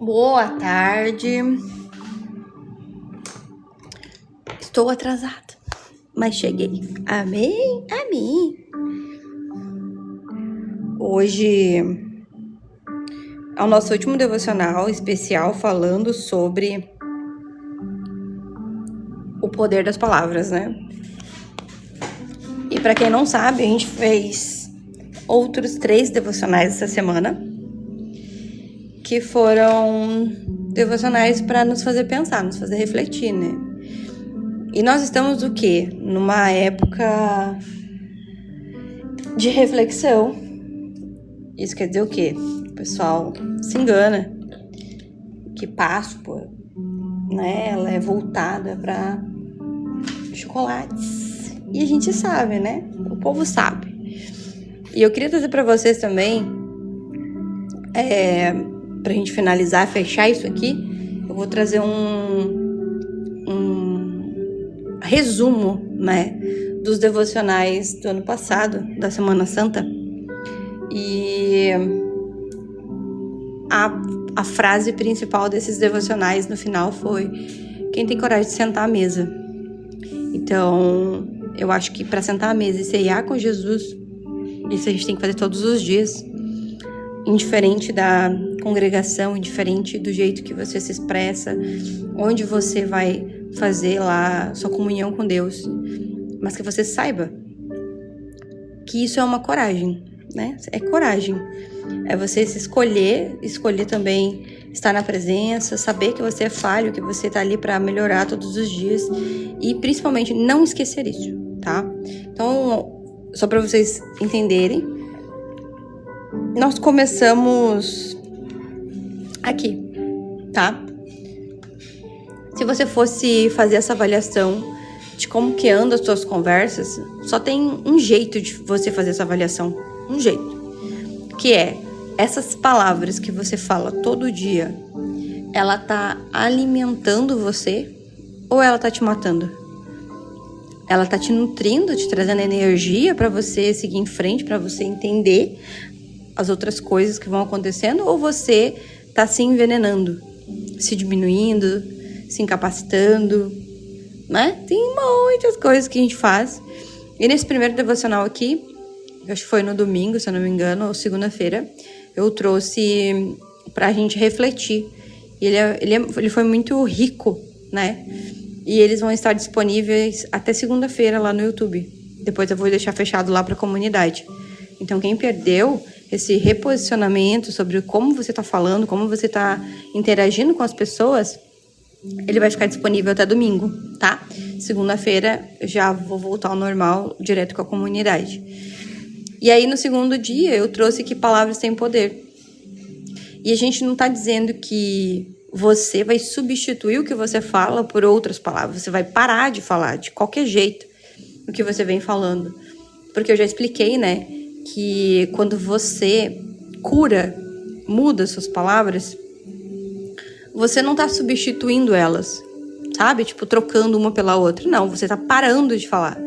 Boa tarde. Estou atrasada, mas cheguei. Amém? Amém. Hoje é o nosso último devocional especial falando sobre o poder das palavras, né? E para quem não sabe, a gente fez outros 3 devocionais essa semana, que foram devocionais para nos fazer pensar, nos fazer refletir, né? E nós estamos o quê? Numa época de reflexão. Isso quer dizer o quê? O pessoal se engana que Páscoa, né, ela é voltada para chocolates. E a gente sabe, né? O povo sabe. E eu queria trazer para vocês também, pra gente finalizar, fechar isso aqui, eu vou trazer um resumo, né, dos devocionais do ano passado, da Semana Santa. E a frase principal desses devocionais no final foi: quem tem coragem de sentar à mesa? Então, eu acho que para sentar à mesa e ceiar com Jesus, isso a gente tem que fazer todos os dias, indiferente da congregação, indiferente do jeito que você se expressa, onde você vai fazer lá sua comunhão com Deus, mas que você saiba que isso é uma coragem, né? É coragem. É você se escolher também estar na presença, saber que você é falho, que você tá ali para melhorar todos os dias e principalmente não esquecer isso, tá? Então, só para vocês entenderem, nós começamos aqui, tá? Se você fosse fazer essa avaliação de como que andam as suas conversas, só tem um jeito de você fazer essa avaliação. Um jeito. Que é, essas palavras que você fala todo dia, ela tá alimentando você ou ela tá te matando? Ela tá te nutrindo, te trazendo energia para você seguir em frente, para você entender as outras coisas que vão acontecendo, ou você tá se envenenando, se diminuindo, se incapacitando, né? Tem muitas coisas que a gente faz. E nesse primeiro devocional aqui, acho que foi no domingo, se eu não me engano, ou segunda-feira, eu trouxe pra gente refletir. E ele foi muito rico, né? E eles vão estar disponíveis até segunda-feira lá no YouTube. Depois eu vou deixar fechado lá pra comunidade. Então, quem perdeu esse reposicionamento sobre como você tá falando, como você tá interagindo com as pessoas, ele vai ficar disponível até domingo, tá? Segunda-feira já vou voltar ao normal, direto com a comunidade. E aí, no segundo dia, eu trouxe que palavras têm poder. E a gente não tá dizendo que você vai substituir o que você fala por outras palavras. Você vai parar de falar de qualquer jeito o que você vem falando. Porque eu já expliquei, né, que quando você muda suas palavras, você não tá substituindo elas, sabe? Tipo, trocando uma pela outra. Não, você tá parando de falar.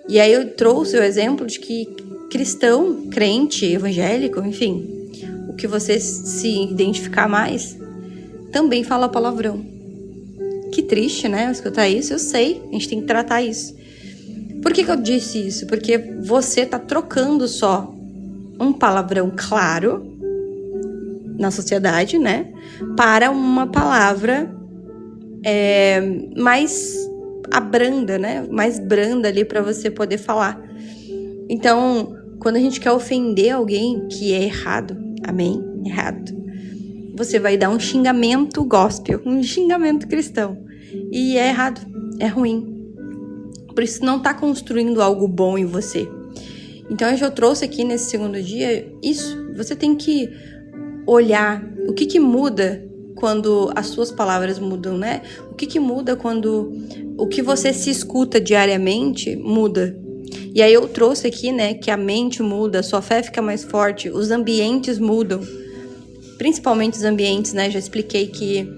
E aí eu trouxe o exemplo de que cristão, crente, evangélico, enfim, o que você se identificar mais, também fala palavrão. Que triste, né? Escutar isso, eu sei, a gente tem que tratar isso. Por que eu disse isso? Porque você tá trocando só um palavrão claro na sociedade, né, para uma palavra mais abranda, né, mais branda ali para você poder falar. Então, quando a gente quer ofender alguém que é errado, amém? Errado. Você vai dar um xingamento gospel, um xingamento cristão. E é errado, é ruim. Por isso não tá construindo algo bom em você. Então, eu já trouxe aqui nesse segundo dia isso. Você tem que olhar o que muda quando as suas palavras mudam, né? O que muda quando o que você se escuta diariamente muda. E aí eu trouxe aqui, né, que a mente muda, a sua fé fica mais forte, os ambientes mudam. Principalmente os ambientes, né? Já expliquei que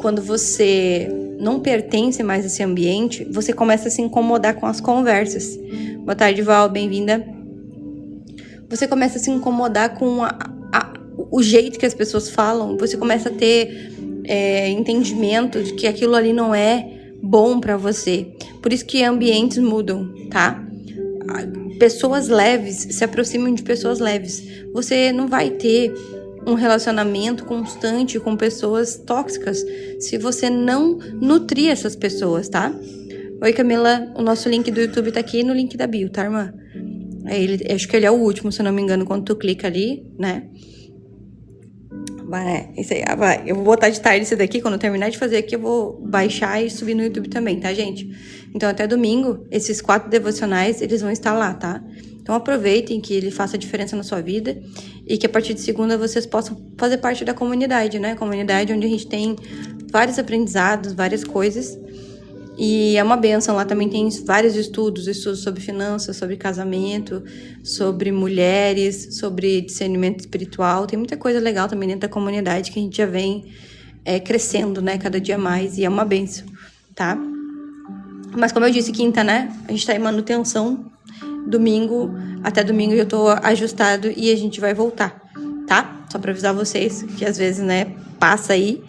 quando você não pertence mais a esse ambiente, você começa a se incomodar com as conversas. Boa tarde, Val, bem-vinda. Você começa a se incomodar com o jeito que as pessoas falam, você começa a ter entendimento de que aquilo ali não é bom pra você. Por isso que ambientes mudam, tá? Pessoas leves se aproximam de pessoas leves. Você não vai ter um relacionamento constante com pessoas tóxicas se você não nutrir essas pessoas, tá? Oi, Camila, o nosso link do YouTube tá aqui no link da bio, tá, irmã? Acho que ele é o último, se eu não me engano, quando tu clica ali, né? Isso aí, vai. Eu vou botar de tarde esse daqui, quando eu terminar de fazer aqui, eu vou baixar e subir no YouTube também, tá, gente? Então, até domingo, esses 4 devocionais, eles vão estar lá, tá? Então, aproveitem que ele faça diferença na sua vida e que a partir de segunda vocês possam fazer parte da comunidade, né? Comunidade onde a gente tem vários aprendizados, várias coisas. E é uma bênção, lá também tem vários estudos sobre finanças, sobre casamento, sobre mulheres, sobre discernimento espiritual. Tem muita coisa legal também dentro da comunidade que a gente já vem crescendo, né, cada dia mais, e é uma bênção, tá? Mas como eu disse, quinta, né, a gente tá em manutenção, até domingo eu tô ajustado e a gente vai voltar, tá? Só pra avisar vocês que às vezes, né, passa aí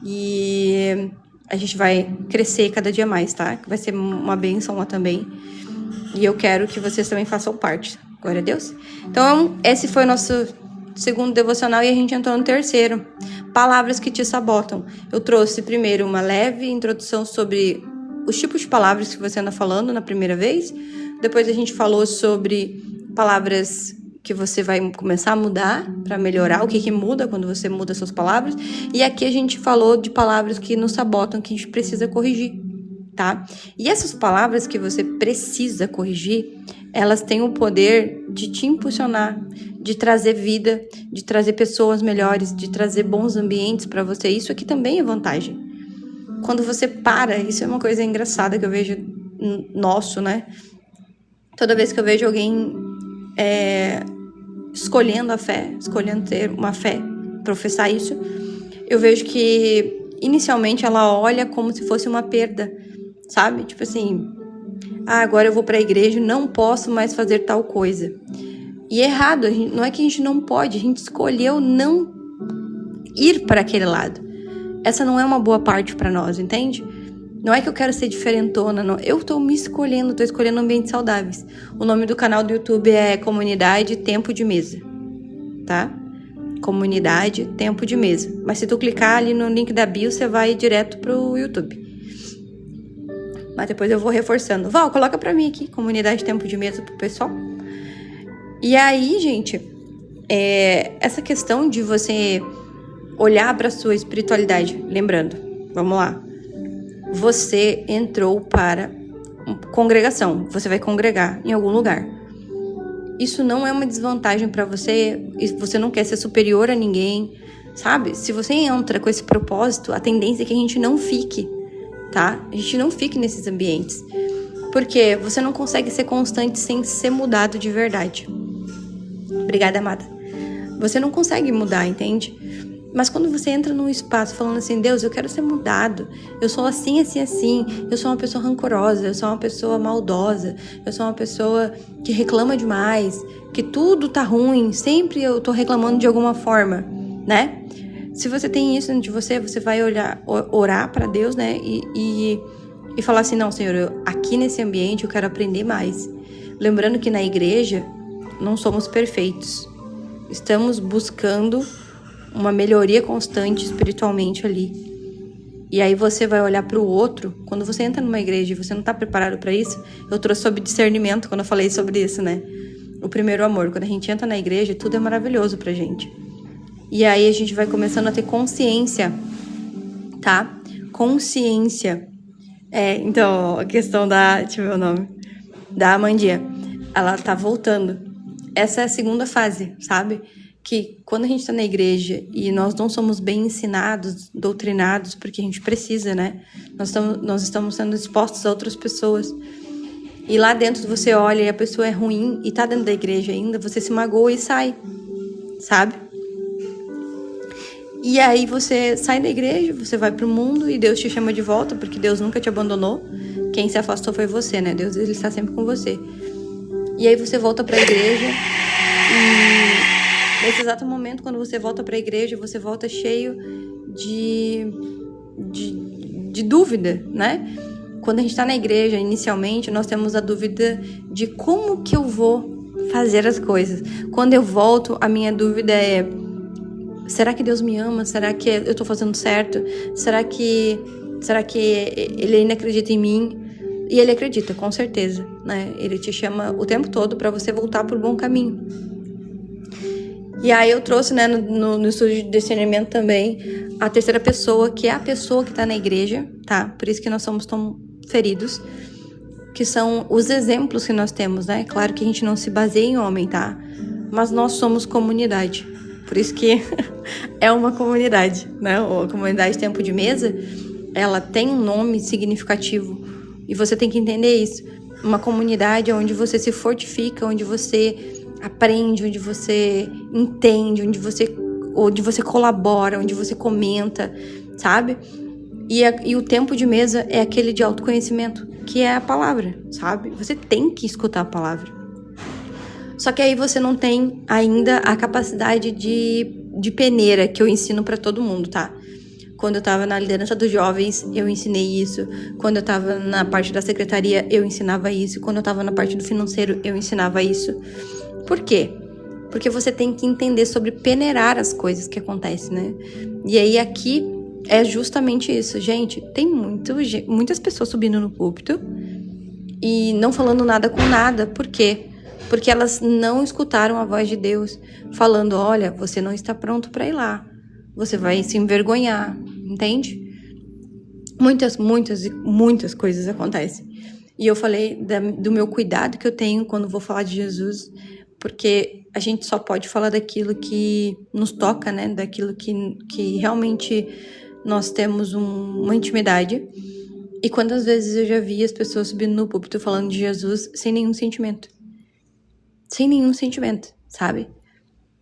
e a gente vai crescer cada dia mais, tá? Vai ser uma bênção lá também. E eu quero que vocês também façam parte. Glória a Deus. Então, esse foi o nosso segundo devocional e a gente entrou no terceiro. Palavras que te sabotam. Eu trouxe primeiro uma leve introdução sobre os tipos de palavras que você anda falando na primeira vez. Depois a gente falou sobre palavras que você vai começar a mudar para melhorar, o que muda quando você muda suas palavras. E aqui a gente falou de palavras que nos sabotam, que a gente precisa corrigir, tá? E essas palavras que você precisa corrigir, elas têm o poder de te impulsionar, de trazer vida, de trazer pessoas melhores, de trazer bons ambientes para você. Isso aqui também é vantagem. Quando você para, isso é uma coisa engraçada que eu vejo nosso, né? Toda vez que eu vejo alguém escolhendo a fé, escolhendo ter uma fé, professar isso, eu vejo que inicialmente ela olha como se fosse uma perda, sabe? Tipo assim, agora eu vou pra igreja, não posso mais fazer tal coisa. E é errado, não é que a gente não pode, a gente escolheu não ir para aquele lado. Essa não é uma boa parte para nós, entende? Não é que eu quero ser diferentona, não. Eu tô me escolhendo, tô escolhendo ambientes saudáveis. O nome do canal do YouTube é Comunidade Tempo de Mesa, tá? Comunidade Tempo de Mesa. Mas se tu clicar ali no link da bio, você vai direto pro YouTube. Mas depois eu vou reforçando. Val, coloca pra mim aqui, Comunidade Tempo de Mesa pro pessoal. E aí, gente, essa questão de você olhar pra sua espiritualidade. Lembrando, vamos lá. Você entrou para congregação, você vai congregar em algum lugar. Isso não é uma desvantagem para você, você não quer ser superior a ninguém, sabe? Se você entra com esse propósito, a tendência é que a gente não fique, tá? A gente não fique nesses ambientes, porque você não consegue ser constante sem ser mudado de verdade. Obrigada, amada. Você não consegue mudar, entende? Mas quando você entra num espaço falando assim, Deus, eu quero ser mudado, eu sou assim, assim, assim, eu sou uma pessoa rancorosa, eu sou uma pessoa maldosa, eu sou uma pessoa que reclama demais, que tudo tá ruim, sempre eu tô reclamando de alguma forma, né? Se você tem isso dentro de você, você vai orar pra Deus, né? E falar assim, não, Senhor, aqui nesse ambiente eu quero aprender mais. Lembrando que na igreja não somos perfeitos, estamos buscando uma melhoria constante espiritualmente ali. E aí você vai olhar para o outro. Quando você entra numa igreja e você não está preparado para isso, eu trouxe sobre discernimento quando eu falei sobre isso, né? O primeiro amor. Quando a gente entra na igreja, tudo é maravilhoso pra gente. E aí a gente vai começando a ter consciência, tá? Consciência. Então, a questão deixa eu ver o nome. Da Amandinha. Ela tá voltando. Essa é a segunda fase, sabe? Que quando a gente está na igreja e nós não somos bem ensinados, doutrinados, porque a gente precisa, né? Nós estamos sendo expostos a outras pessoas. E lá dentro você olha e a pessoa é ruim e tá dentro da igreja ainda, você se magoa e sai, sabe? E aí você sai da igreja, você vai pro mundo e Deus te chama de volta, porque Deus nunca te abandonou. Quem se afastou foi você, né? Deus, ele está sempre com você. E aí você volta pra igreja Nesse exato momento, quando você volta para a igreja, você volta cheio de dúvida, né? Quando a gente está na igreja, inicialmente, nós temos a dúvida de como que eu vou fazer as coisas. Quando eu volto, a minha dúvida é: será que Deus me ama? Será que eu estou fazendo certo? Será que Ele ainda acredita em mim? E Ele acredita, com certeza, né? Ele te chama o tempo todo para você voltar para o bom caminho. E aí eu trouxe, né, no estudo de discernimento também, a terceira pessoa, que é a pessoa que está na igreja, tá? Por isso que nós somos tão feridos, que são os exemplos que nós temos, né? Claro que a gente não se baseia em homem, tá? Mas nós somos comunidade. Por isso que é uma comunidade, né? A comunidade Tempo de Mesa, ela tem um nome significativo e você tem que entender isso. Uma comunidade onde você se fortifica, onde você aprende, onde você entende, onde você colabora, onde você comenta, sabe? E o tempo de mesa é aquele de autoconhecimento, que é a palavra, sabe? Você tem que escutar a palavra. Só que aí você não tem ainda a capacidade de peneira que eu ensino pra todo mundo, tá? Quando eu tava na liderança dos jovens, eu ensinei isso. Quando eu tava na parte da secretaria, eu ensinava isso. Quando eu tava na parte do financeiro, eu ensinava isso. Por quê? Porque você tem que entender sobre peneirar as coisas que acontecem, né? E aí aqui é justamente isso. Gente, tem muitas pessoas subindo no púlpito e não falando nada com nada. Por quê? Porque elas não escutaram a voz de Deus falando: olha, você não está pronto para ir lá. Você vai se envergonhar, entende? Muitas coisas acontecem. E eu falei do meu cuidado que eu tenho quando vou falar de Jesus, porque a gente só pode falar daquilo que nos toca, né? Daquilo que realmente nós temos uma intimidade. E quantas vezes eu já vi as pessoas subindo no púlpito falando de Jesus sem nenhum sentimento. Sem nenhum sentimento, sabe?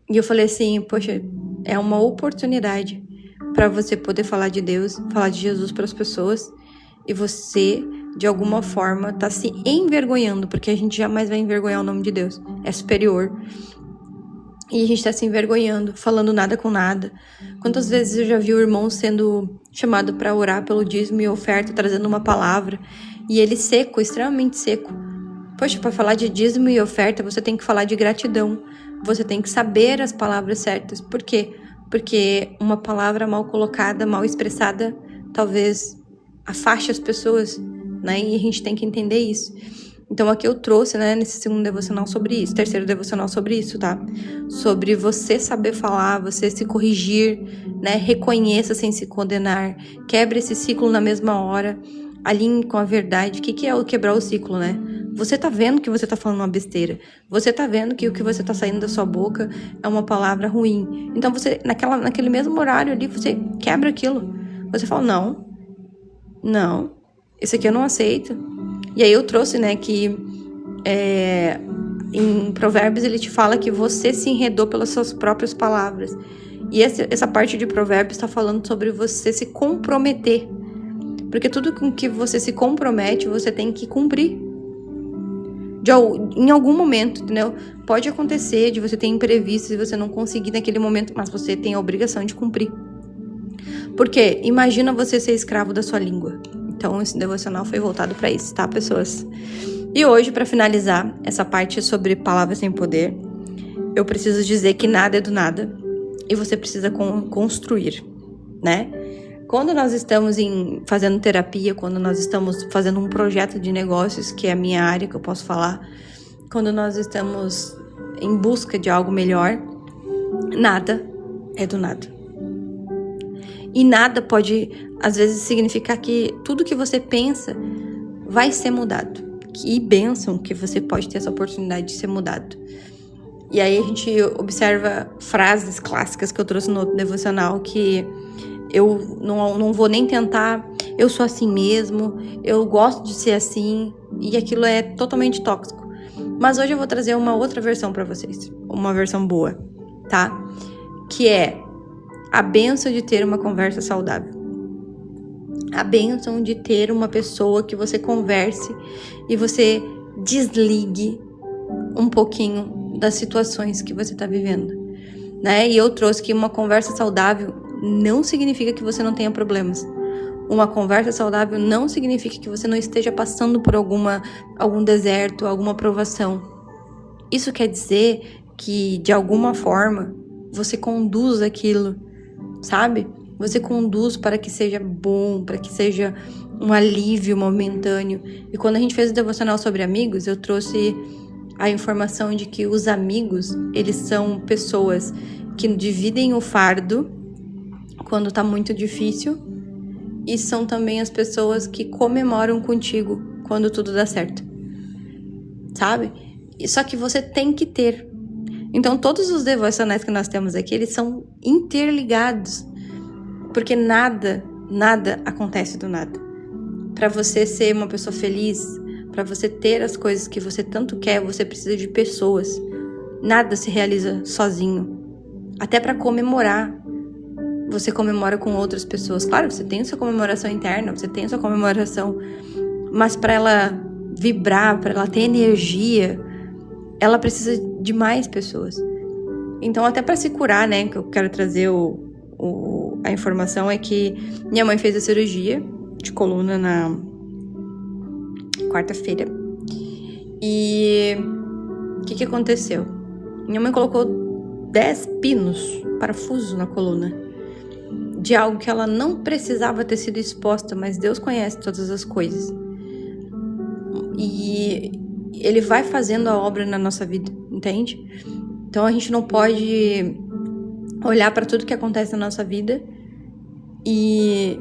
E eu falei assim: poxa, é uma oportunidade para você poder falar de Deus, falar de Jesus para as pessoas, e você, de alguma forma, tá se envergonhando, porque a gente jamais vai envergonhar o nome de Deus, é superior. E a gente tá se envergonhando, falando nada com nada. Quantas vezes eu já vi o irmão sendo chamado para orar pelo dízimo e oferta, trazendo uma palavra, e ele seco, extremamente seco. Poxa, para falar de dízimo e oferta, você tem que falar de gratidão. Você tem que saber as palavras certas. Por quê? Porque uma palavra mal colocada, mal expressada, talvez afaste as pessoas, né? E a gente tem que entender isso. Então aqui eu trouxe, né, nesse segundo devocional sobre isso, terceiro devocional sobre isso, tá? Sobre você saber falar, você se corrigir, né? Reconheça sem se condenar, quebre esse ciclo na mesma hora, alinhe com a verdade. O que é o quebrar o ciclo, né? Você tá vendo que você tá falando uma besteira. Você tá vendo que o que você tá saindo da sua boca é uma palavra ruim. Então você, naquele mesmo horário ali, você quebra aquilo. Você fala: não, esse aqui eu não aceito. E aí eu trouxe, né, que em Provérbios ele te fala que você se enredou pelas suas próprias palavras. E essa parte de Provérbios está falando sobre você se comprometer. Porque tudo com que você se compromete, você tem que cumprir. Em algum momento, entendeu? Pode acontecer de você ter imprevistos e você não conseguir naquele momento, mas você tem a obrigação de cumprir. Porque imagina você ser escravo da sua língua. Então esse devocional foi voltado para isso, tá, pessoas? E hoje, para finalizar essa parte sobre palavras sem poder, eu preciso dizer que nada é do nada e você precisa construir, né? Quando nós estamos fazendo terapia, quando nós estamos fazendo um projeto de negócios, que é a minha área que eu posso falar, quando nós estamos em busca de algo melhor, nada é do nada. E nada pode, às vezes, significar que tudo que você pensa vai ser mudado. Que bênção que você pode ter essa oportunidade de ser mudado. E aí a gente observa frases clássicas que eu trouxe no outro devocional, que eu não vou nem tentar, eu sou assim mesmo, eu gosto de ser assim, e aquilo é totalmente tóxico. Mas hoje eu vou trazer uma outra versão pra vocês, uma versão boa, tá? Que é a bênção de ter uma conversa saudável. A bênção de ter uma pessoa que você converse e você desligue um pouquinho das situações que você tá vivendo. né? E eu trouxe que uma conversa saudável não significa que você não tenha problemas. Uma conversa saudável não significa que você não esteja passando por algum deserto, alguma provação. Isso quer dizer que, de alguma forma, você conduz aquilo, sabe? Você conduz para que seja bom, para que seja um alívio momentâneo. E quando a gente fez o devocional sobre amigos, eu trouxe a informação de que os amigos, eles são pessoas que dividem o fardo quando tá muito difícil, e são também as pessoas que comemoram contigo quando tudo dá certo, sabe? Só que você tem que ter. Então todos os devocionais que nós temos aqui, eles são interligados, porque nada acontece do nada. Para você ser uma pessoa feliz, para você ter as coisas que você tanto quer, você precisa de pessoas. Nada se realiza sozinho. Até para comemorar, você comemora com outras pessoas. Claro, você tem a sua comemoração interna, você tem a sua comemoração, mas para ela vibrar, para ela ter energia, ela precisa de mais pessoas. Então, até para se curar, né, que eu quero trazer a informação é que minha mãe fez a cirurgia de coluna na quarta-feira. E o que aconteceu? Minha mãe colocou 10 pinos, parafusos na coluna, de algo que ela não precisava ter sido exposta, mas Deus conhece todas as coisas. E Ele vai fazendo a obra na nossa vida, entende? Então a gente não pode olhar para tudo que acontece na nossa vida e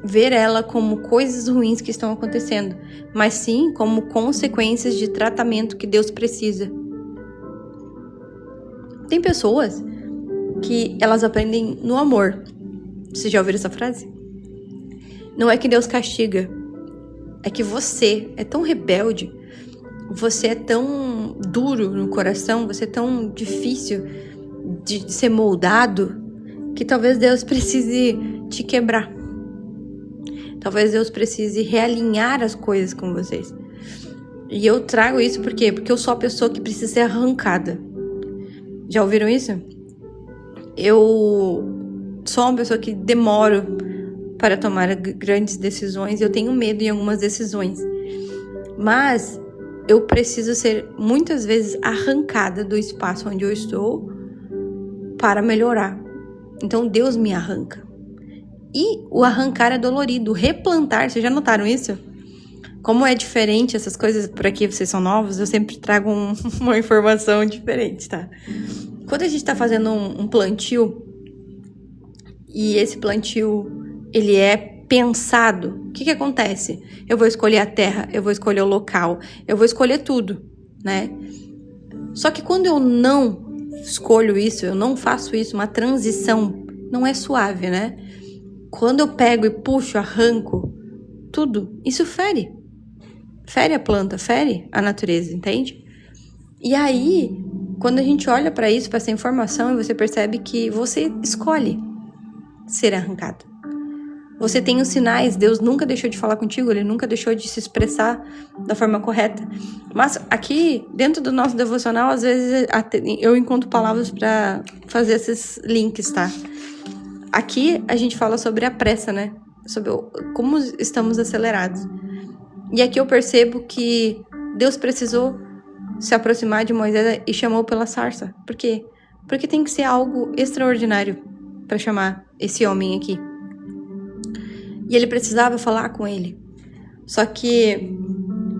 ver ela como coisas ruins que estão acontecendo, mas sim como consequências de tratamento que Deus precisa. Tem pessoas que elas aprendem no amor. Vocês já ouviram essa frase? Não é que Deus castiga, é que você é tão rebelde, você é tão duro no coração, você é tão difícil de ser moldado, que talvez Deus precise te quebrar. Talvez Deus precise realinhar as coisas com vocês. E eu trago isso por quê? Porque eu sou a pessoa que precisa ser arrancada. Já ouviram isso? Eu sou uma pessoa que demoro para tomar grandes decisões. Eu tenho medo em algumas decisões. Mas eu preciso ser muitas vezes arrancada do espaço onde eu estou para melhorar. Então Deus me arranca. E o arrancar é dolorido. O replantar, vocês já notaram isso? Como é diferente essas coisas, por aqui vocês são novos, eu sempre trago uma informação diferente, tá? Quando a gente tá fazendo um plantio, e esse plantio, ele é pensado, o que acontece? Eu vou escolher a terra, eu vou escolher o local, eu vou escolher tudo, né? Só que quando eu não escolho isso, eu não faço isso, uma transição, não é suave, né? Quando eu pego e puxo, arranco tudo, isso fere. Fere a planta, fere a natureza, entende? E aí, quando a gente olha para isso, para essa informação, você percebe que você escolhe ser arrancado. Você tem os sinais, Deus nunca deixou de falar contigo, Ele nunca deixou de se expressar da forma correta. Mas aqui, dentro do nosso devocional, às vezes eu encontro palavras para fazer esses links, tá? Aqui a gente fala sobre a pressa, né? Sobre como estamos acelerados. E aqui eu percebo que Deus precisou se aproximar de Moisés e chamou pela sarça. Por quê? Porque tem que ser algo extraordinário para chamar esse homem aqui. E ele precisava falar com ele. Só que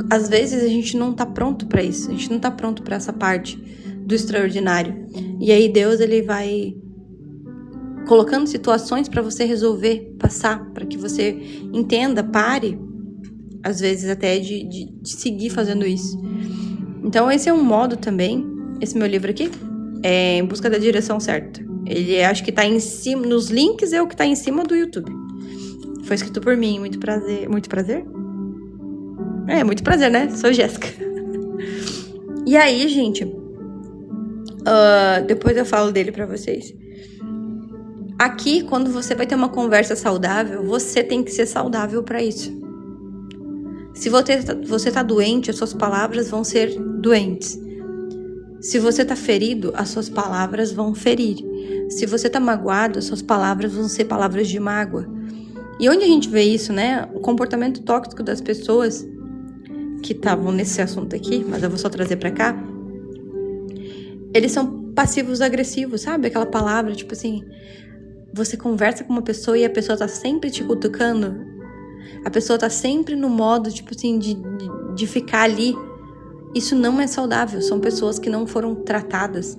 às vezes a gente não tá pronto para isso. A gente não tá pronto para essa parte do extraordinário. E aí Deus, ele vai colocando situações para você resolver, passar, para que você entenda, pare, às vezes até de seguir fazendo isso. Então esse é um modo também, esse meu livro aqui, é Em Busca da Direção Certa. Ele acho que tá em cima, nos links é o que tá em cima do YouTube. Foi escrito por mim, muito prazer. Muito prazer? É, muito prazer, né? Sou Jéssica. E aí, gente, depois eu falo dele pra vocês. Aqui, quando você vai ter uma conversa saudável, você tem que ser saudável pra isso. Se você tá doente, as suas palavras vão ser doentes. Se você tá ferido, as suas palavras vão ferir. Se você tá magoado, as suas palavras vão ser palavras de mágoa. E onde a gente vê isso, né? O comportamento tóxico das pessoas que estavam nesse assunto aqui, mas eu vou só trazer pra cá. Eles são passivos agressivos, sabe? Aquela palavra, tipo assim, você conversa com uma pessoa e a pessoa tá sempre te cutucando. A pessoa tá sempre no modo, tipo assim, de ficar ali. Isso não é saudável. São pessoas que não foram tratadas.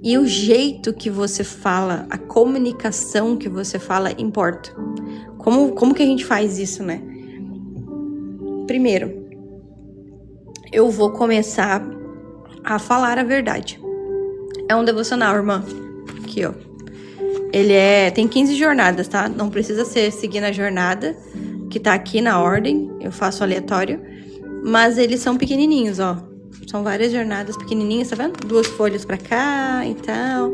E o jeito que você fala, a comunicação que você fala, importa. Como que a gente faz isso, né? Primeiro, eu vou começar a falar a verdade. É um devocional, irmã. Aqui, ó. Ele tem 15 jornadas, tá? Não precisa ser seguindo a jornada, que tá aqui na ordem. Eu faço aleatório. Mas eles são pequenininhos, ó. São várias jornadas pequenininhas, tá vendo? 2 folhas pra cá e tal.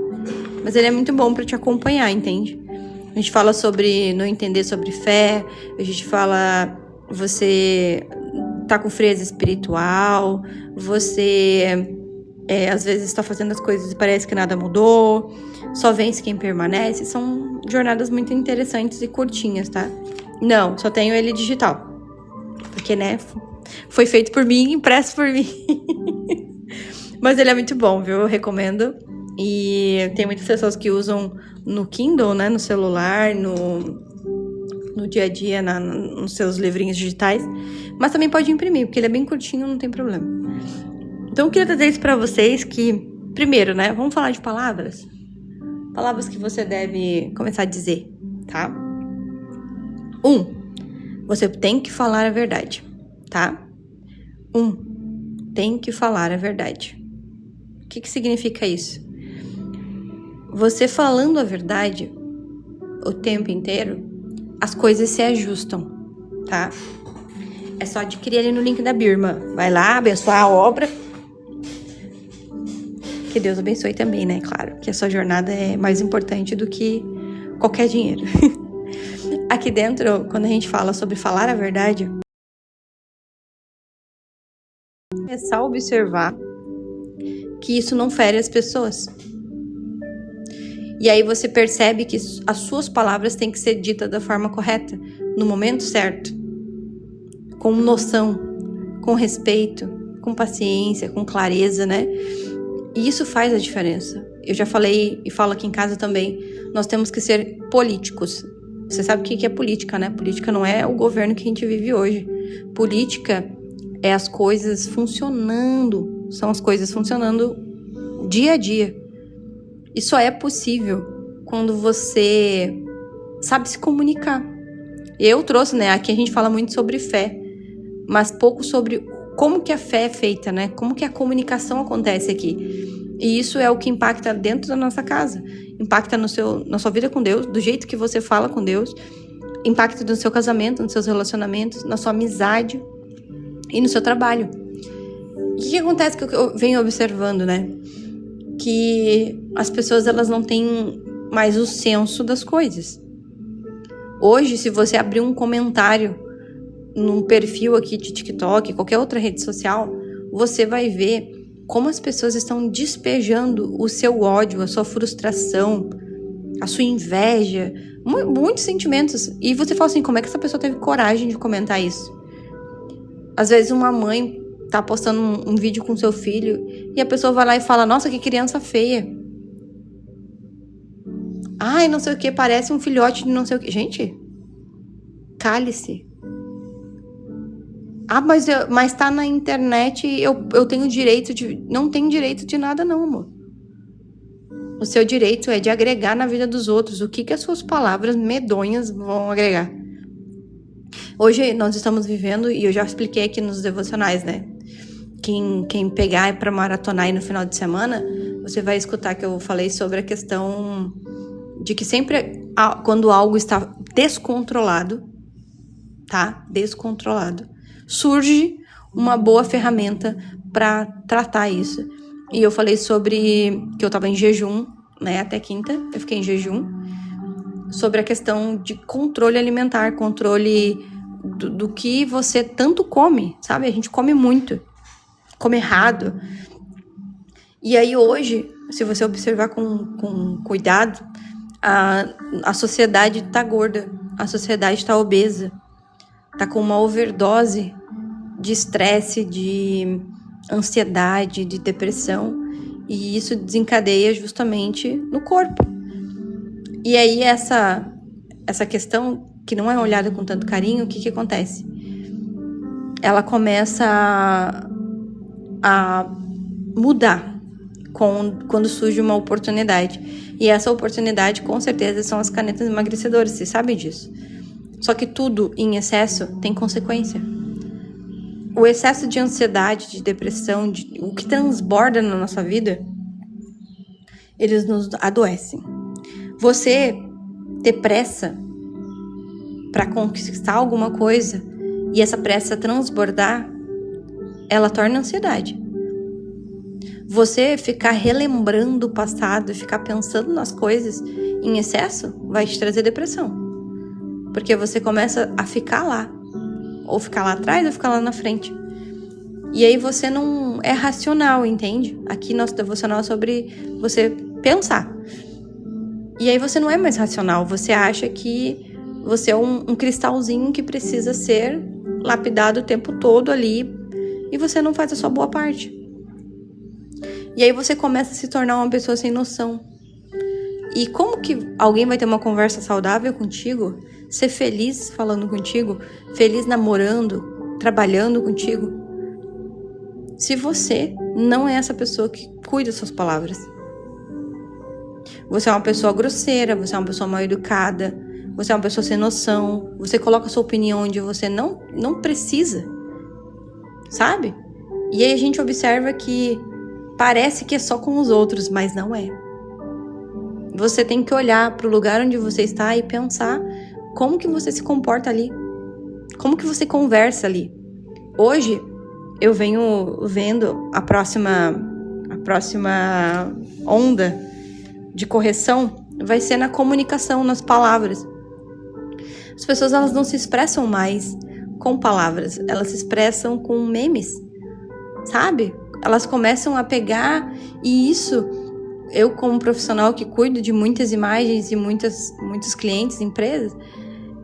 Mas ele é muito bom pra te acompanhar, entende? A gente fala sobre não entender sobre fé. A gente fala você tá com frieza espiritual. Você às vezes está fazendo as coisas e parece que nada mudou. Só vence quem permanece. São jornadas muito interessantes e curtinhas, tá? Não, só tenho ele digital. Porque, né, foi feito por mim, impresso por mim. Mas ele é muito bom, viu? Eu recomendo. E tem muitas pessoas que usam no Kindle, né, no celular, no dia a dia, nos seus livrinhos digitais. Mas também pode imprimir, porque ele é bem curtinho, não tem problema. Então, eu queria trazer isso pra vocês que, primeiro, né, vamos falar de palavras. Palavras que você deve começar a dizer, tá? 1. Você tem que falar a verdade, tá? 1. Tem que falar a verdade. O que significa isso? Você falando a verdade o tempo inteiro, as coisas se ajustam, tá? É só adquirir ali no link da Birma. Vai lá, abençoar a obra. Que Deus abençoe também, né? Claro, que a sua jornada é mais importante do que qualquer dinheiro. Aqui dentro, quando a gente fala sobre falar a verdade, começar a observar que isso não fere as pessoas. E aí você percebe que as suas palavras têm que ser ditas da forma correta, no momento certo, com noção, com respeito, com paciência, com clareza, né? E isso faz a diferença. Eu já falei e falo aqui em casa também, nós temos que ser políticos. Você sabe o que é política, né? Política não é o governo que a gente vive hoje. Política é as coisas funcionando, são as coisas funcionando dia a dia. E só é possível quando você sabe se comunicar. Eu trouxe, né? Aqui a gente fala muito sobre fé, mas pouco sobre como que a fé é feita, né? Como que a comunicação acontece aqui. E isso é o que impacta dentro da nossa casa. Impacta na sua vida com Deus, do jeito que você fala com Deus. Impacta no seu casamento, nos seus relacionamentos, na sua amizade e no seu trabalho. O que acontece que eu venho observando, né? Que as pessoas, elas não têm mais o senso das coisas. Hoje, se você abrir um comentário num perfil aqui de TikTok, qualquer outra rede social, você vai ver como as pessoas estão despejando o seu ódio, a sua frustração, a sua inveja, muitos sentimentos. E você fala assim, como é que essa pessoa teve coragem de comentar isso? Às vezes uma mãe tá postando um vídeo com seu filho e a pessoa vai lá e fala, nossa, que criança feia. Ai, não sei o que, parece um filhote de não sei o que. Gente, cale-se. Ah, mas tá na internet, eu tenho direito de... Não tem direito de nada não, amor. O seu direito é de agregar na vida dos outros. O que as suas palavras medonhas vão agregar? Hoje nós estamos vivendo, e eu já expliquei aqui nos devocionais, né? Quem pegar pra maratonar aí no final de semana, você vai escutar que eu falei sobre a questão de que sempre quando algo está descontrolado, tá? Descontrolado, surge uma boa ferramenta para tratar isso. E eu falei sobre que eu tava em jejum, né? Até quinta, eu fiquei em jejum. Sobre a questão de controle alimentar, controle do que você tanto come, sabe? A gente come muito, come errado. E aí hoje, se você observar com cuidado, a sociedade tá gorda, a sociedade tá obesa, tá com uma overdose de estresse, de ansiedade, de depressão, e isso desencadeia justamente no corpo. E aí essa questão que não é olhada com tanto carinho, o que acontece? Ela começa a mudar quando surge uma oportunidade. E essa oportunidade, com certeza, são as canetas emagrecedoras, vocês sabem disso. Só que tudo em excesso tem consequência. O excesso de ansiedade, de depressão, o que transborda na nossa vida, eles nos adoecem. Você ter pressa para conquistar alguma coisa e essa pressa transbordar, ela torna ansiedade. Você ficar relembrando o passado e ficar pensando nas coisas em excesso vai te trazer depressão. Porque você começa a ficar lá. Ou ficar lá atrás ou ficar lá na frente. E aí você não é racional, entende? Aqui nosso devocional é sobre você pensar. E aí você não é mais racional. Você acha que você é um cristalzinho que precisa ser lapidado o tempo todo ali. E você não faz a sua boa parte. E aí você começa a se tornar uma pessoa sem noção. E como que alguém vai ter uma conversa saudável contigo, ser feliz falando contigo, feliz namorando, trabalhando contigo, se você não é essa pessoa que cuida das suas palavras? Você é uma pessoa grosseira, você é uma pessoa mal educada, você é uma pessoa sem noção, você coloca a sua opinião onde você não precisa, sabe? E aí a gente observa que parece que é só com os outros, mas não é. Você tem que olhar para o lugar onde você está e pensar como que você se comporta ali. Como que você conversa ali. Hoje, eu venho vendo a próxima onda de correção vai ser na comunicação, nas palavras. As pessoas, elas não se expressam mais com palavras, elas se expressam com memes, sabe? Elas começam a pegar, e isso, eu como profissional que cuido de muitas imagens e muitos clientes, empresas,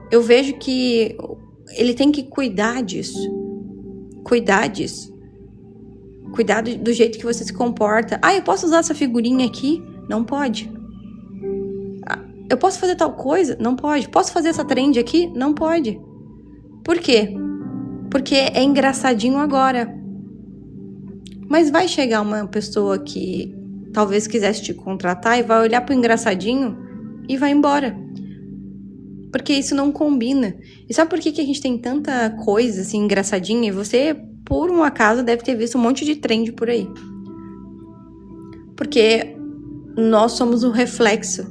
eu vejo que ele tem que cuidar disso. Cuidar do jeito que você se comporta. Eu posso usar essa figurinha aqui? Não pode. Eu posso fazer tal coisa? Não pode. Posso fazer essa trend aqui? Não pode. Por quê? Porque é engraçadinho agora. Mas vai chegar uma pessoa que talvez quisesse te contratar e vai olhar pro engraçadinho e vai embora. Porque isso não combina. E sabe por que a gente tem tanta coisa assim engraçadinha? E você, por um acaso, deve ter visto um monte de trend por aí. Porque nós somos um reflexo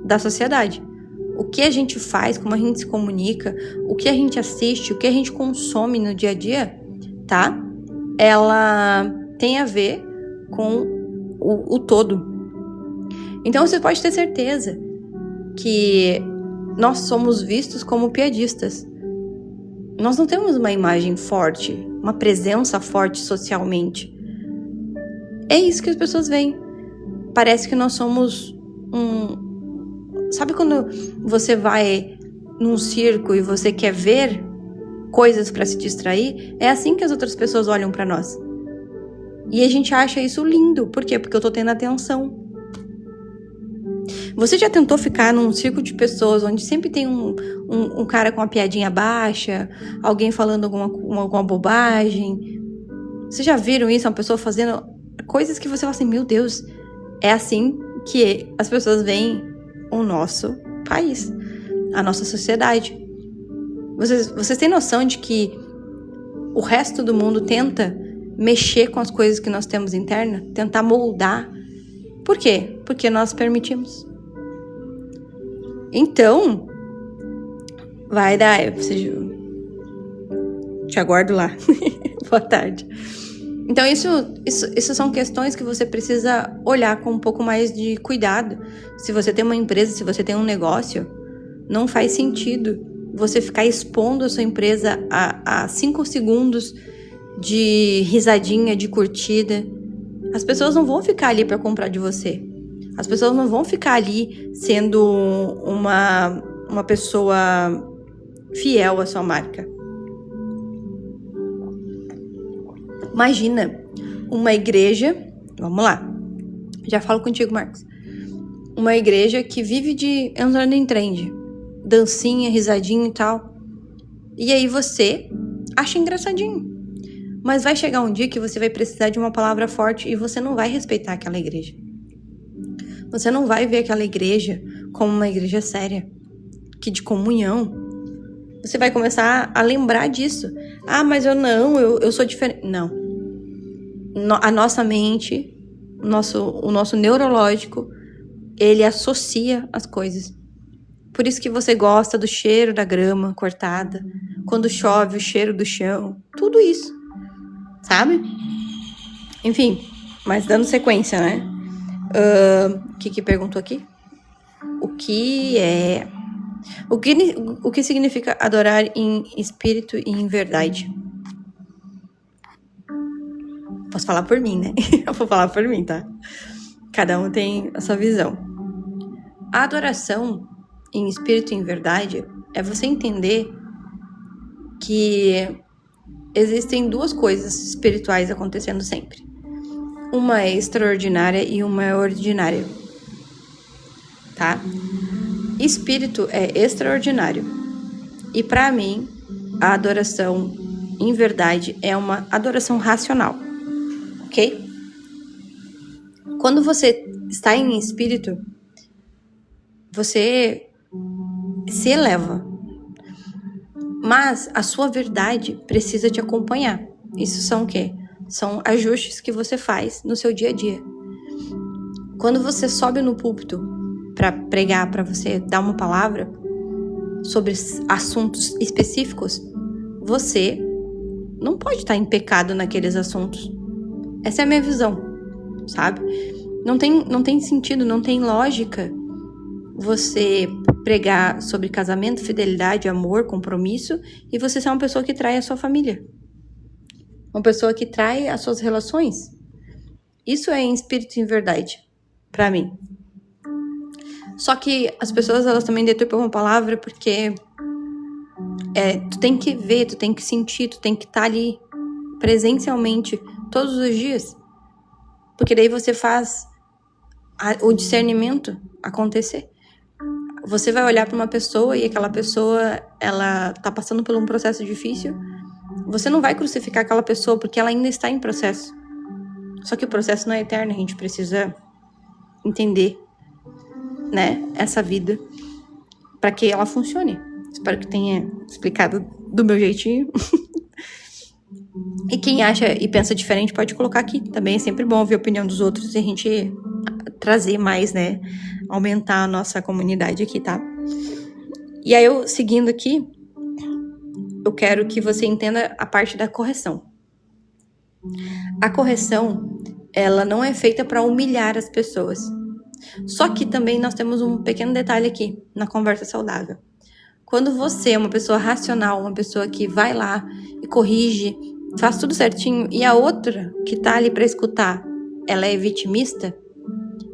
da sociedade. O que a gente faz, como a gente se comunica, o que a gente assiste, o que a gente consome no dia a dia, tá? Ela tem a ver com o todo. Então você pode ter certeza que nós somos vistos como piadistas. Nós não temos uma imagem forte, uma presença forte socialmente. É isso que as pessoas veem. Parece que nós somos Sabe quando você vai num circo e você quer ver coisas para se distrair? É assim que as outras pessoas olham para nós. E a gente acha isso lindo. Por quê? Porque eu tô tendo atenção. Você já tentou ficar num circo de pessoas onde sempre tem um cara com uma piadinha baixa, alguém falando alguma bobagem? Vocês já viram isso? Uma pessoa fazendo coisas que você fala assim, meu Deus, é assim que as pessoas veem o nosso país, a nossa sociedade. Vocês têm noção de que o resto do mundo tenta mexer com as coisas que nós temos interna, tentar moldar? Por quê? Porque nós permitimos. Então, vai dar, te aguardo lá. Boa tarde. Então, isso são questões que você precisa olhar com um pouco mais de cuidado. Se você tem uma empresa, se você tem um negócio, não faz sentido você ficar expondo a sua empresa a 5 segundos de risadinha, de curtida. As pessoas não vão ficar ali para comprar de você. As pessoas não vão ficar ali sendo uma pessoa fiel à sua marca. Imagina uma igreja, vamos lá, já falo contigo, Marcos. Uma igreja que vive de entrando em trend, dancinha, risadinha e tal. E aí você acha engraçadinho. Mas vai chegar um dia que você vai precisar de uma palavra forte e você não vai respeitar aquela igreja. Você não vai ver aquela igreja como uma igreja séria, que de comunhão. Você vai começar a lembrar disso. Ah, mas eu sou diferente. Não. A nossa mente, o nosso neurológico, ele associa as coisas. Por isso que você gosta do cheiro da grama cortada, quando chove, o cheiro do chão, tudo isso, sabe? Enfim, mas dando sequência, né? O que perguntou aqui? O que significa adorar em espírito e em verdade? Posso falar por mim, né? Eu vou falar por mim, tá? Cada um tem a sua visão. A adoração em espírito e em verdade é você entender que existem duas coisas espirituais acontecendo sempre. Uma é extraordinária e uma é ordinária, tá? Espírito é extraordinário. E para mim, a adoração em verdade é uma adoração racional, ok? Quando você está em espírito, você se eleva. Mas a sua verdade precisa te acompanhar. Isso são o quê? São ajustes que você faz no seu dia a dia. Quando você sobe no púlpito para pregar, para você dar uma palavra sobre assuntos específicos, você não pode estar em pecado naqueles assuntos. Essa é a minha visão, sabe? Não tem sentido, não tem lógica você pregar sobre casamento, fidelidade, amor, compromisso e você ser uma pessoa que trai a sua família. Uma pessoa que trai as suas relações. Isso é em espírito e em verdade, pra mim. Só que as pessoas, elas também deturpam a palavra porque tu tem que ver, tu tem que sentir, tu tem que estar ali presencialmente todos os dias. Porque daí você faz o discernimento acontecer. Você vai olhar para uma pessoa e aquela pessoa, ela tá passando por um processo difícil. Você não vai crucificar aquela pessoa porque ela ainda está em processo. Só que o processo não é eterno, a gente precisa entender, né, essa vida para que ela funcione. Espero que tenha explicado do meu jeitinho. E quem acha e pensa diferente pode colocar aqui. Também é sempre bom ouvir a opinião dos outros e a gente trazer mais, né? Aumentar a nossa comunidade aqui, tá? E aí, eu seguindo aqui, eu quero que você entenda a parte da correção. A correção, ela não é feita para humilhar as pessoas. Só que também nós temos um pequeno detalhe aqui, na conversa saudável. Quando você é uma pessoa racional, uma pessoa que vai lá e corrige, faz tudo certinho, e a outra que tá ali para escutar, ela é vitimista,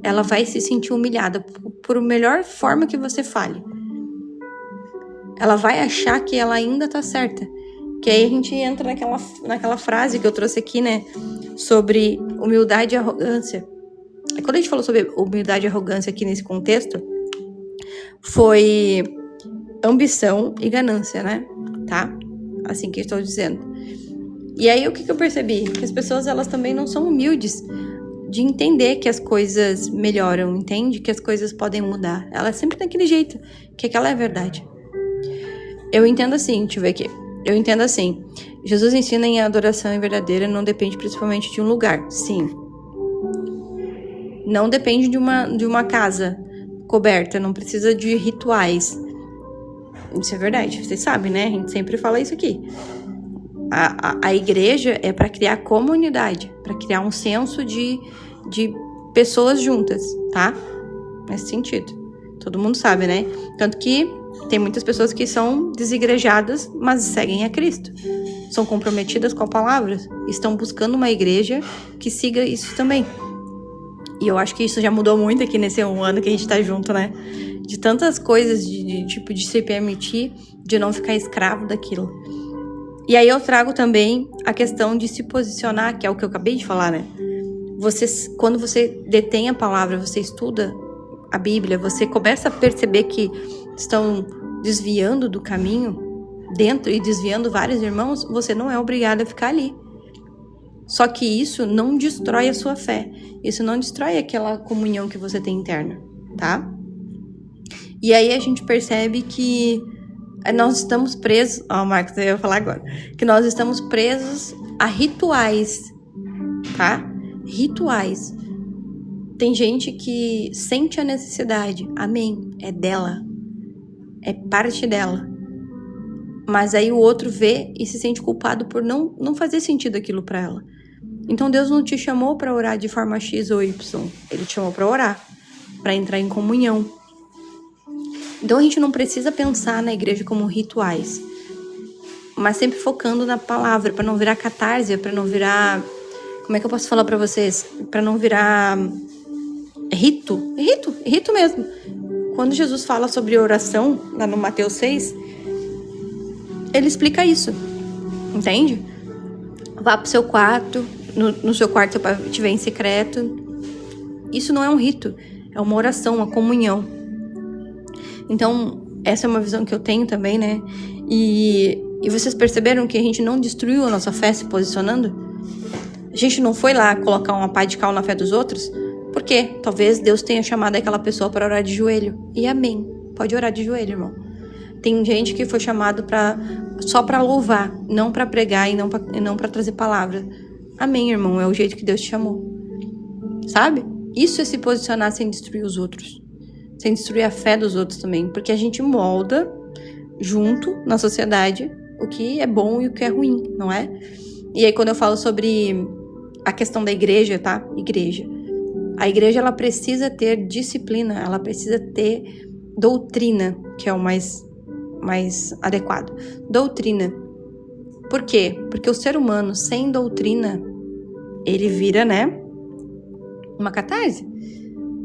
ela vai se sentir humilhada por melhor forma que você fale. Ela vai achar que ela ainda tá certa. Que aí a gente entra naquela frase que eu trouxe aqui, né? Sobre humildade e arrogância. Quando a gente falou sobre humildade e arrogância aqui nesse contexto, foi ambição e ganância, né? Tá? Assim que eu estou dizendo. E aí o que eu percebi? Que as pessoas, elas também não são humildes de entender que as coisas melhoram, entende? Que as coisas podem mudar. Ela é sempre daquele jeito, que aquela é a verdade. Eu entendo assim, deixa eu ver aqui. Eu entendo assim. Jesus ensina em adoração em verdadeira não depende principalmente de um lugar. Sim. Não depende de uma casa coberta, não precisa de rituais. Isso é verdade, vocês sabem, né? A gente sempre fala isso aqui. A igreja é para criar comunidade, para criar um senso de pessoas juntas, tá? Nesse sentido. Todo mundo sabe, né? Tanto que tem muitas pessoas que são desigrejadas, mas seguem a Cristo. são comprometidas com a palavra, estão buscando uma igreja que siga isso também. E eu acho que isso já mudou muito aqui nesse 1 ano que a gente tá junto, né? De tantas coisas, de se permitir, de não ficar escravo daquilo. E aí eu trago também a questão de se posicionar, que é o que eu acabei de falar, né? Quando você detém a palavra, você estuda a Bíblia, você começa a perceber que estão desviando do caminho dentro e desviando vários irmãos, você não é obrigado a ficar ali. Só que isso não destrói a sua fé. Isso não destrói aquela comunhão que você tem interna, tá? E aí a gente percebe que nós estamos presos... Ó, Marcos, eu ia falar agora. Que nós estamos presos a rituais, tá? Rituais. Tem gente que sente a necessidade. Amém. É dela. É parte dela. Mas aí o outro vê e se sente culpado por não fazer sentido aquilo pra ela. Então Deus não te chamou pra orar de forma X ou Y. Ele te chamou pra orar. Pra entrar em comunhão. Então a gente não precisa pensar na igreja como rituais. Mas sempre focando na palavra. Pra não virar catarse. Pra não virar... Como é que eu posso falar pra vocês? Pra não virar... Rito. Rito mesmo. Quando Jesus fala sobre oração, lá no Mateus 6... Ele explica isso, entende? Vá pro seu quarto, no seu quarto seu pai te vê em secreto. Isso não é um rito, é uma oração, uma comunhão. Então, essa é uma visão que eu tenho também, né? E vocês perceberam que a gente não destruiu a nossa fé se posicionando? A gente não foi lá colocar uma pá de cal na fé dos outros? Por quê? Talvez Deus tenha chamado aquela pessoa para orar de joelho. E amém. Pode orar de joelho, irmão. Tem gente que foi chamado só para louvar, não para pregar e não para trazer palavra. Amém, irmão, é o jeito que Deus te chamou. Sabe? Isso é se posicionar sem destruir os outros. Sem destruir a fé dos outros também. Porque a gente molda junto na sociedade o que é bom e o que é ruim, não é? E aí quando eu falo sobre a questão da igreja, tá? Igreja. A igreja, ela precisa ter disciplina, ela precisa ter doutrina, que é o mais adequado. Doutrina. Por quê? Porque o ser humano sem doutrina, ele vira, né, uma catarse.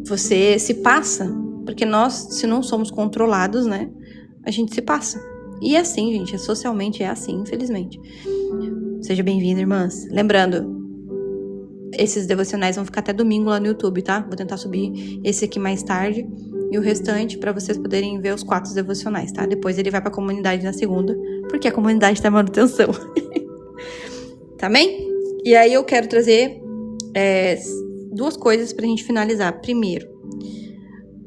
Você se passa, porque nós, se não somos controlados, né, a gente se passa. E é assim, gente, socialmente é assim, infelizmente. Seja bem-vinda, irmãs. Lembrando, esses devocionais vão ficar até domingo lá no YouTube, tá? Vou tentar subir esse aqui mais tarde. E o restante para vocês poderem ver os 4 devocionais, tá? Depois ele vai pra comunidade na segunda, porque a comunidade tá em manutenção. Tá bem? E aí eu quero trazer 2 coisas pra gente finalizar. Primeiro,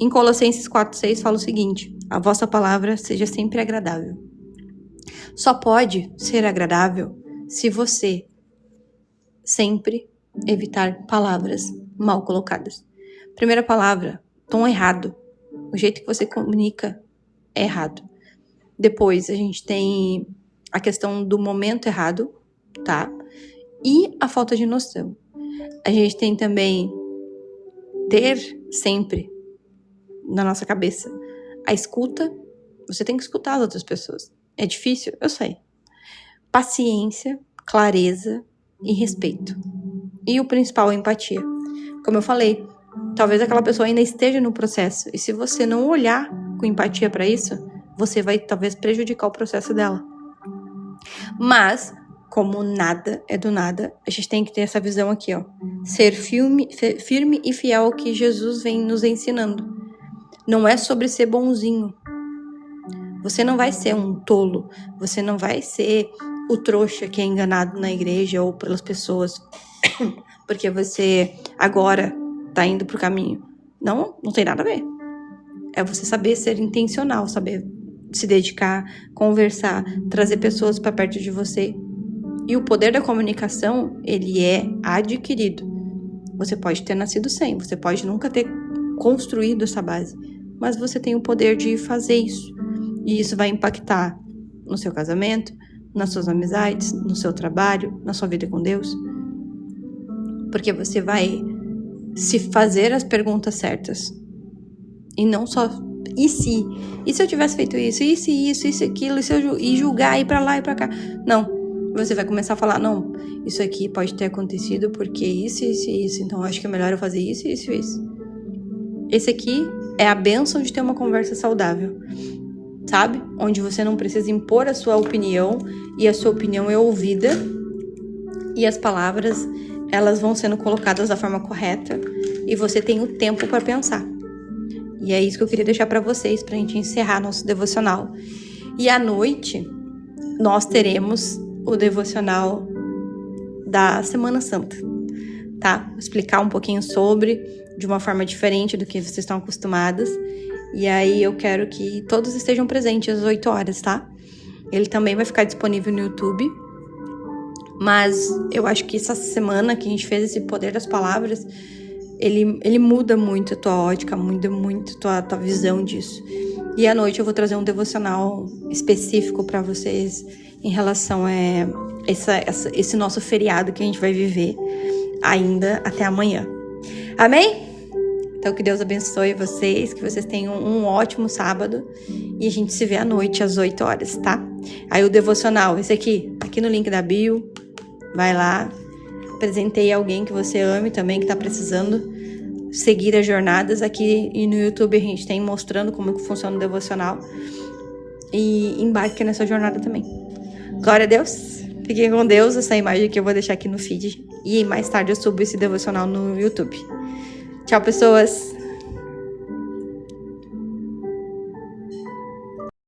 em Colossenses 4:6 fala o seguinte: a vossa palavra seja sempre agradável. Só pode ser agradável se você sempre evitar palavras mal colocadas. Primeira palavra, tom errado. O jeito que você comunica é errado. Depois, a gente tem a questão do momento errado, tá? E a falta de noção. A gente tem também ter sempre na nossa cabeça a escuta. Você tem que escutar as outras pessoas. É difícil? Eu sei. Paciência, clareza e respeito. E o principal, a empatia. Como eu falei, talvez aquela pessoa ainda esteja no processo. E se você não olhar com empatia para isso, você vai talvez prejudicar o processo dela. Mas, como nada é do nada, a gente tem que ter essa visão aqui, ó. Ser firme e fiel ao que Jesus vem nos ensinando. Não é sobre ser bonzinho. Você não vai ser um tolo. Você não vai ser o trouxa que é enganado na igreja ou pelas pessoas. Porque você agora tá indo pro caminho. Não tem nada a ver. É você saber ser intencional, saber se dedicar, conversar, trazer pessoas para perto de você. E o poder da comunicação, ele é adquirido. Você pode ter nascido sem, você pode nunca ter construído essa base, mas você tem o poder de fazer isso. E isso vai impactar no seu casamento, nas suas amizades, no seu trabalho, na sua vida com Deus. Porque você vai se fazer as perguntas certas. E não só, e se? E se eu tivesse feito isso? E se isso, e se aquilo? E se eu julgar, ir pra lá e pra cá? Não. Você vai começar a falar, não, isso aqui pode ter acontecido porque isso, isso e isso. Então, eu acho que é melhor eu fazer isso, isso e isso. Esse aqui é a bênção de ter uma conversa saudável, sabe? Onde você não precisa impor a sua opinião e a sua opinião é ouvida e as palavras, elas vão sendo colocadas da forma correta e você tem o tempo para pensar. E é isso que eu queria deixar para vocês, pra gente encerrar nosso devocional. E à noite, nós teremos o devocional da Semana Santa, tá? Vou explicar um pouquinho sobre, de uma forma diferente do que vocês estão acostumadas. E aí eu quero que todos estejam presentes às 8 horas, tá? Ele também vai ficar disponível no YouTube. Mas eu acho que essa semana que a gente fez esse Poder das Palavras, ele muda muito a tua ótica, muda muito a tua visão disso. E à noite eu vou trazer um devocional específico para vocês em relação a esse nosso feriado que a gente vai viver ainda até amanhã. Amém? Então que Deus abençoe vocês, que vocês tenham um ótimo sábado e a gente se vê à noite às 8 horas, tá? Aí o devocional, esse aqui no link da bio, vai lá, apresentei alguém que você ame também, que tá precisando seguir as jornadas aqui, e no YouTube a gente tem mostrando como que funciona o devocional, e embarque nessa jornada também. Glória a Deus, fiquem com Deus. Essa imagem aqui eu vou deixar aqui no feed, e mais tarde eu subo esse devocional no YouTube. Tchau, pessoas!